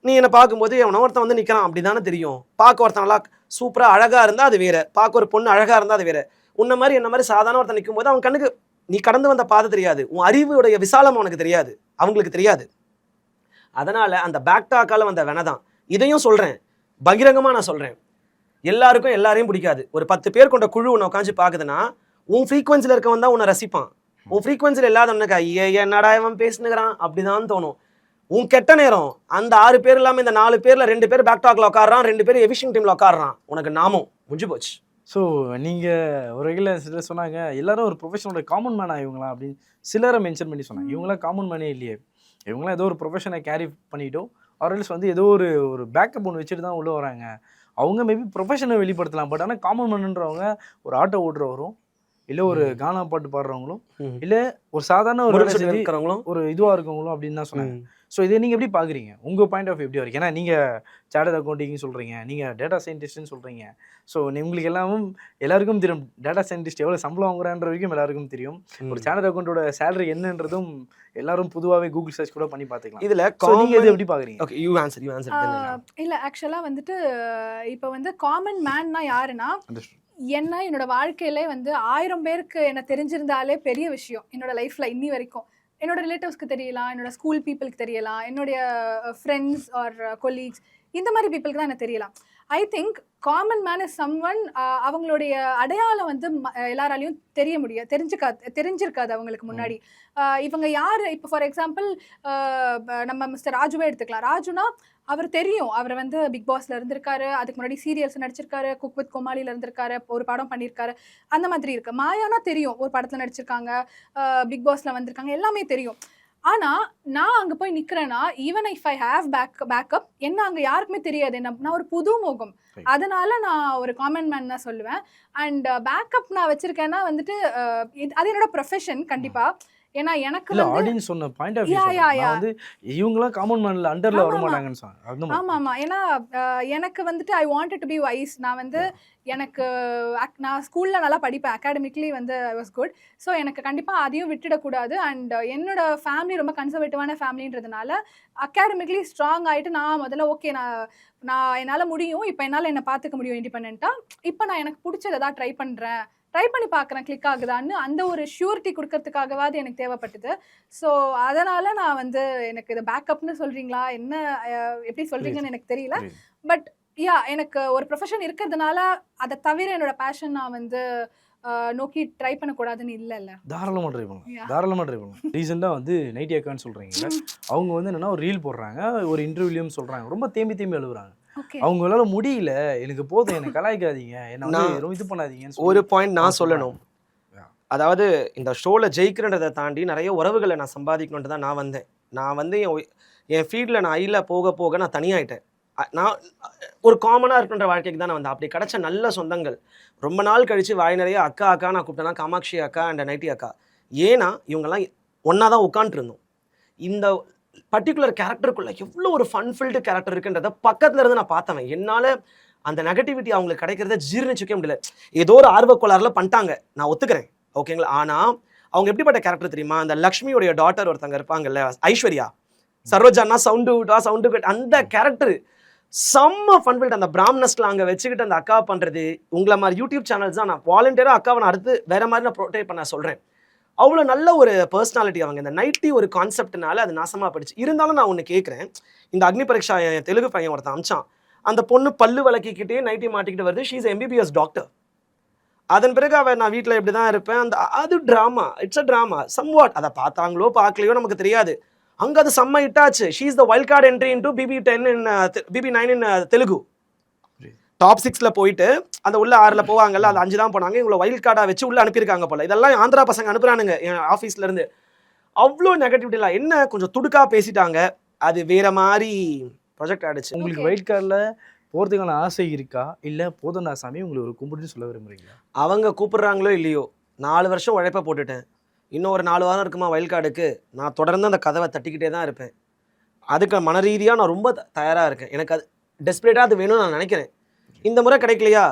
நீ என்னை பார்க்கும்போது எவனோ ஒருத்தன் வந்து நிற்கிறான் அப்படிதானே தெரியும். பார்க்க ஒருத்தன் நல்லா சூப்பராக அழகாக இருந்தால் அது வேற, பார்க்க ஒரு பொண்ணு அழகாக இருந்தால் அது வேற. உன்ன மாதிரி என்ன மாதிரி சாதாரண ஒருத்தன் நிற்கும் போது அவன் கண்ணுக்கு நீ கடந்து வந்த பாதை தெரியாது. உன் அறிவுடைய விசாலம் அவனுக்கு தெரியாது, அவங்களுக்கு தெரியாது. அதனால அந்த பேக் டாக்கால வந்த வெனதான். இதையும் சொல்றேன், பகிரங்கமாக நான் சொல்றேன், எல்லாருக்கும் எல்லாரையும் பிடிக்காது. ஒரு 10 பேர் கொண்ட குழு உன்னை உட்காந்து பார்க்குதுன்னா உன் ஃப்ரீக்வன்சியில் இருக்கவன் தான் உன்னை ரசிப்பான். உன் ஃப்ரீக்வன்சியில் இல்லாதவனுக்கு ஐயே என்னடா இவன் பேசுனுங்கிறான் அப்படிதான் தோணும். உன் கெட்ட நேரம் அந்த 6 பேர் இல்லாமல் இந்த 4 பேர்ல 2 பேர் பேக் டாக்ல உட்காடுறான், 2 பேர் எவிஷிங் டீம்ல உட்காடுறான். உனக்கு நாமும் முடிஞ்சு போச்சு. ஸோ நீங்கள் ஒரு வகையில் சிலர் சொன்னாங்க எல்லாரும் ஒரு ப்ரொஃபஷனோட காமன் மேனா இவங்களா அப்படின்னு சிலரை மென்ஷன் பண்ணி சொன்னாங்க. இவங்களாம் காமன் மேனே இல்லையே, இவங்களாம் ஏதோ ஒரு ப்ரொஃபஷனை கேரி பண்ணிட்டோம், ஆர்எல்ஸ் வந்து ஏதோ ஒரு பேக்கப் ஒன்று வச்சுட்டு தான் உள்ளே வராங்க. அவங்க மேபி ப்ரொஃபஷனை வெளிப்படுத்தலாம், பட் ஆனால் காமன் மேனுன்றவங்க ஒரு ஆட்டோ ஓட்டுறவரும் இல்லை ஒரு கானா பாட்டு பாடுறவங்களும் இல்லை ஒரு சாதாரண ஒரு ஒரு இதுவாக இருக்கவங்களும் அப்படின்னு தான் சொன்னாங்க. ஸோ இதை நீங்கள் எப்படி பார்க்குறீங்க? உங்கள் பாயிண்ட் ஆஃப் எப்படி வரைக்கும்? ஏன்னா நீங்கள் சார்ட்டர்ட் அக்கௌண்டிங்னு சொல்கிறீங்க, நீங்கள் டேட்டா சயின்டிஸ்ட்னு சொல்கிறீங்க. ஸோ உங்களுக்கு எல்லாருக்கும் தெரியும் டேட்டா சயின்டிஸ்ட் எவ்வளோ சம்பளம் வாங்குறான்ற வரைக்கும் எல்லாருக்கும் தெரியும். ஒரு சார்ட்டர்ட் அக்கௌண்டோட சேலரி என்னன்றதும் எல்லாரும் பொதுவாகவே கூகுள் சர்ச் கூட பண்ணி பார்த்துக்கலாம். இதில் நீங்கள் இது எப்படி பார்க்குறீங்க? Okay, you answer. இல்லை, ஆக்சுவலாக வந்துட்டு இப்போ வந்து காமன் மேன்னா யாருன்னா, என்ன என்னோட வாழ்க்கையில வந்து 1000 பேருக்கு என்ன தெரிஞ்சிருந்தாலே பெரிய விஷயம். என்னோட லைஃப்ல இன்னி வரைக்கும் என்னோட ரிலேட்டிவ்ஸ்க்கு தெரியலாம், என்னோட ஸ்கூல் பீப்புளுக்கு தெரியலாம், என்னுடைய ஃப்ரெண்ட்ஸ் ஆர் கொலீக்ஸ், இந்த மாதிரி பீப்புளுக்கு தான் எனக்கு தெரியலாம். I think common man is someone, அவங்களுடைய அடையாளம் வந்து எல்லாராலையும் தெரிஞ்சிருக்காது அவங்களுக்கு முன்னாடி. இவங்க யார்? இப்போ ஃபார் எக்ஸாம்பிள் நம்ம மிஸ்டர் ராஜுவே எடுத்துக்கலாம். ராஜுனா அவர் தெரியும், அவர் வந்து பிக் பாஸ்ல இருந்திருக்காரு, அதுக்கு முன்னாடி சீரியல்ஸ் நடிச்சிருக்காரு, குக் வித் கோமாளியில் இருந்திருக்காரு, ஒரு படம் பண்ணியிருக்காரு, அந்த மாதிரி இருக்கு. மாயானா தெரியும், ஒரு படத்தில் நடிச்சிருக்காங்க, பிக் பாஸ்ல வந்திருக்காங்க, எல்லாமே தெரியும். ஆனால் நான் அங்கே போய் நிற்கிறேன்னா, even if I have backup, என்ன அங்கே யாருக்குமே தெரியாது, நான் ஒரு புது முகம். அதனால நான் ஒரு காமன் மேன் தான் சொல்லுவேன். அண்ட் பேக்கப் நான் வச்சிருக்கேன்னா வந்துட்டு அது என்னோட ப்ரொஃபஷன் கண்டிப்பாக. ஏன்னா எனக்கு ஆடியன்ஸ் சொன்ன பாயிண்ட் ஆஃப் வியூ வந்து இவங்கலாம் காமன் மேன்ல அண்டர்ல வர மாட்டாங்கன்னு சொன்னாங்க. ஆமா, ஏன்னா எனக்கு வந்துட்டு I wanted to be wise. நான் வந்து நான் ஸ்கூல்ல நல்லா படிப்பேன், அகாடமிக்லி வந்து ஐ வாஸ் குட். ஸோ எனக்கு கண்டிப்பா அதையும் விட்டுடக்கூடாது. அண்ட் என்னோட ஃபேமிலி ரொம்ப கன்சர்வேட்டிவான ஃபேமிலின்றதுனால அகாடமிக்லி ஸ்ட்ராங் ஆகிட்டு நான் முதல்ல ஓகே நான் என்னால் முடியும், இப்போ என்னால் என்னை பார்த்துக்க முடியும் இண்டிபெண்ட்டாக, இப்போ நான் எனக்கு பிடிச்சதை தான் ட்ரை பண்ணி பார்க்குறேன், கிளிக் ஆகுதான்னு அந்த ஒரு ஷூரிட்டி கொடுக்கறதுக்காகவாது எனக்கு தேவைப்பட்டது. ஸோ அதனால் நான் வந்து எனக்கு இதை பேக்கப்னு சொல்கிறீங்களா என்ன எப்படி சொல்கிறீங்கன்னு எனக்கு தெரியல. பட் எனக்கு ஒரு ப்ரொஃபஷன் இருக்கிறதுனால அதை தவிர என்னோட பேஷன் நான் வந்து நோக்கி ட்ரை பண்ணக்கூடாதுன்னு இல்லைல்ல. தாராளமாக ட்ரை பண்ணலாம். ரீசெண்டாக வந்து நைட்டி அக்கான்னு சொல்கிறீங்க, அவங்க வந்து என்னென்னா ஒரு ரீல் போடுறாங்க, ஒரு இன்டர்வியூலையும் சொல்கிறாங்க, ரொம்ப தேம்பி எழுதுறாங்க. அவங்களால முடியல, எனக்கு போதும், எனக்கு கலாய்க்காதீங்க, என்ன இது பண்ணாதீங்கன்னு. ஒரு பாயிண்ட் நான் சொல்லணும். அதாவது இந்த ஷோவில் ஜெயிக்கிறன்றதை தாண்டி நிறைய உறவுகளை நான் சம்பாதிக்கணுன்ட்டு தான் நான் வந்து என் ஃபீல்டில் நான் ஐயில் போக நான் தனியாயிட்டேன். நான் ஒரு காமனாக இருக்குன்ற வாழ்க்கைக்கு தான் நான் வந்தேன். அப்படி கிடச்ச நல்ல சொந்தங்கள் ரொம்ப நாள் கழித்து வாய் நிறைய அக்கா நான் கூப்பிட்டேன்னா காமாட்சி அக்கா அண்ட் நைட்டி அக்கா. ஏன்னா இவங்கெல்லாம் ஒன்றா தான் உட்காந்துருந்தோம். இந்த பர்டிகுலர் கேரக்டருக்குள்ள எவ்வளோ ஒரு ஃபன்ஃபில்டு கேரக்டர் இருக்குன்றத பக்கத்துல இருந்து நான் பார்த்தவன். என்னால் அந்த நெகட்டிவிட்டி அவங்களுக்கு கிடைக்கிறத ஜீர்ணிச்சிக்க முடியல. ஏதோ ஒரு ஆர்வக்கோளாறுல பண்ணிட்டாங்க, நான் ஒத்துக்கிறேன், ஓகேங்களா. ஆனால் அவங்க எப்படிப்பட்ட கேரக்டர் தெரியுமா? அந்த லக்ஷ்மியோடைய டாட்டர் ஒருத்தங்க இருப்பாங்கல்ல, ஐஸ்வர்யா, சரோஜானா சவுண்டு அந்த கேரக்டர் செம்ம ஃபன்ஃபில்ட். அந்த பிராம்னஸ்ட்ல அங்கே வச்சுக்கிட்டு அந்த அக்கா பண்ணுறது, உங்களை மாதிரி யூடியூப் சேனல்ஸ் தான் நான் வாலண்டியராக அக்காவை நான் அடுத்து வேற மாதிரி நான் ப்ரொடெக்ட் பண்ண சொல்கிறேன். அவ்வளோ நல்ல ஒரு பர்சனாலிட்டி அவங்க. இந்த நைட்டி ஒரு கான்செப்ட்னால அது நாசமாக போயிடுச்சு. இருந்தாலும் நான் ஒன்று கேட்குறேன், இந்த அக்னி பரீட்சா என் தெலுங்கு பையன் ஒருத்தன் அமிச்சான், அந்த பொண்ணு பல்லு விளக்கிக்கிட்டே நைட்டி மாட்டிக்கிட்டு வருது, ஷீ இஸ் எம்பிபிஎஸ் டாக்டர். அதன் பிறகு அவன் நான் வீட்டில் இப்படி தான் இருப்பேன், அது drama, it's a drama somewhat. அதை பார்த்தாங்களோ பார்க்கலையோ நமக்கு தெரியாது. அங்கே அது செம்ம ஹிட்டாச்சு. She is the wild card entry into BB10 in BB9 in Telugu. Top 6ல போயிட்டு அந்த உள்ள 6ல போவாங்கல்ல, அது 5 தான் போனாங்க. இவங்களை வைல்ட் கார்டாக வச்சு உள்ள அனுப்பியிருக்காங்க போல. இதெல்லாம் ஆந்திரா பசங்க அனுப்புறானுங்க என் ஆஃபீஸ்ல இருந்து. அவ்வளோ நெகட்டிவிட்டிலாம் என்ன கொஞ்சம் துடுக்கா பேசிட்டாங்க. அது வேற மாதிரி ப்ரொஜெக்ட் ஆயிடுச்சு. உங்களுக்கு ஒயிட் கார்டில் போகிறதுக்கான ஆசை இருக்கா, இல்லை போதண்டா சாமி உங்களுக்கு ஒரு கும்பிடுன்னு சொல்ல விரும்புறீங்களா? அவங்க கூப்பிடுறாங்களோ இல்லையோ, 4 வருஷம் உழைப்ப போட்டுட்டேன். இன்னும் ஒரு 4 வாரம் இருக்குமா வைல்ட் கார்டுக்கு. நான் தொடர்ந்து அந்த கதவை தட்டிக்கிட்டே தான் இருப்பேன். அதுக்கு மன ரீதியாக நான் ரொம்ப தயாராக இருக்கேன். எனக்கு அது டெஸ்பரேட்டாக அது வேணும்னு நான் நினைக்கிறேன். இந்த முறை கிடைக்கலையா,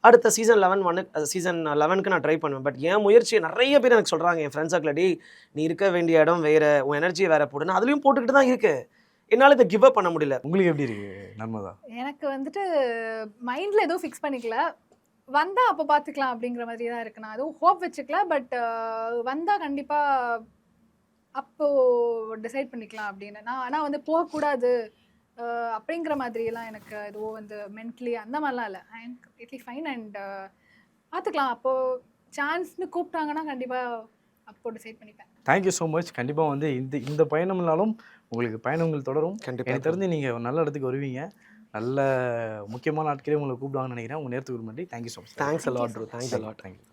அடுத்த சீசன் 11க்கு நான் ட்ரை பண்ணுவேன். பட் என் முயற்சியை நிறைய பேர் எனக்கு சொல்கிறாங்க, என் ஃப்ரெண்ட்ஸ் சர்க்கிள், டேய் நீ இருக்க வேண்டிய இடம் வேறு, உன் எனர்ஜியை வேறு போடுன்னு. அதுலேயும் போட்டுக்கிட்டு தான் இருக்கு. என்னால் இதை கிவ் அப் பண்ண முடியல. உங்களுக்கு எப்படி இருக்கு நர்மதா? எனக்கு வந்துட்டு மைண்டில் எதுவும் ஃபிக்ஸ் பண்ணிக்கல, வந்தால் அப்போ பார்த்துக்கலாம் அப்படிங்கிற மாதிரி தான் இருக்கு. நான் எதுவும் ஹோப் வச்சுக்கல, பட் வந்தால் கண்டிப்பாக அப்போது டிசைட் பண்ணிக்கலாம் அப்படின்னு. நான் ஆனால் வந்து போகக்கூடாது அப்படிங்கிற மாதிரியெல்லாம் எனக்கு எதுவும் வந்து மென்டலி அந்த மாதிரிலாம் இல்லை. I am completely fine and பார்த்துக்கலாம். அப்போது சான்ஸ்னு கூப்பிட்டாங்கன்னா கண்டிப்பாக அப்போ டிசைட் பண்ணிப்பேன். Thank you so much. கண்டிப்பாக வந்து இந்த பயணம்னாலும் உங்களுக்கு பயணங்கள் தொடரும். கண்டிப்பாக எனக்கு தெரிஞ்சு நீங்கள் நல்ல இடத்துக்கு வருவீங்க. நல்ல முக்கியமான ஆட்களே உங்களை கூப்பிடுவாங்கன்னு நினைக்கிறேன். உங்கள் நேரத்துக்கு நன்றி. Thank you so much. Thanks a lot bro. Thanks a lot. Thank you.